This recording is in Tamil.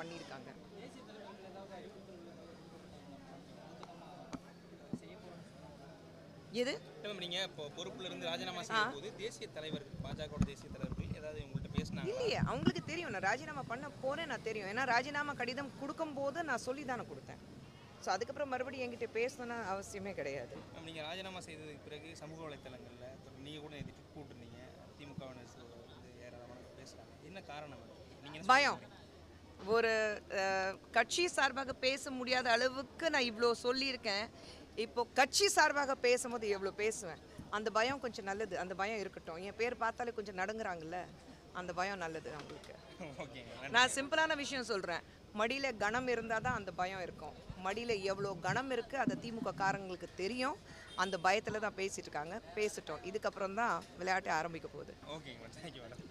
பண்ணியிருக்காங்க. எது நீங்கள் இப்போ பொறுப்பிலிருந்து ராஜினாமா செய்யும் போது தேசிய தலைவர் பாஜகவோட தேசிய தலைவர்கள் ஏதாவது உங்கள்கிட்ட பேசினாங்க? இல்லையே, அவங்களுக்கு தெரியும் நான் ராஜினாமா பண்ண போறேன், நான் தெரியும். ஏன்னா ராஜினாமா கடிதம் கொடுக்கும்போது நான் சொல்லி தானே கொடுத்தேன். ஸோ அதுக்கப்புறம் மறுபடியும் என்கிட்ட பேசணும்னு அவசியமே கிடையாது. நீங்கள் ராஜினாமா செய்ததுக்கு பிறகு சமூக வலைத்தளங்களில் நீங்கள் கூட எதிர்த்து கூட்டுருந்தீங்க, திமுகவினர் வந்து ஏராளமான பேசுகிறாங்க. என்ன காரணம்? நீங்கள் பயம். ஒரு கட்சி சார்பாக பேச முடியாத அளவுக்கு நான் இவ்வளோ சொல்லியிருக்கேன். இப்போ கட்சி சார்பாக பேசும்போது எவ்வளோ பேசுவேன். அந்த பயம் கொஞ்சம் நல்லது. அந்த பயம் இருக்கட்டும். என் பேர் பார்த்தாலே கொஞ்சம் நடுங்குறாங்கல்ல, அந்த பயம் நல்லது அவங்களுக்கு. நான் சிம்பிளான விஷயம் சொல்கிறேன். மடியில் கணம் இருந்தால் தான் அந்த பயம் இருக்கும். மடியில் எவ்வளோ கணம் இருக்குது அதை திமுக காரங்களுக்கு தெரியும். அந்த பயத்தில் தான் பேசிகிட்டு இருக்காங்க. பேசிட்டோம். இதுக்கப்புறம் தான் விளையாட்டை ஆரம்பிக்க போகுது. ஓகேங்க, தேங்க்யூ மேடம்.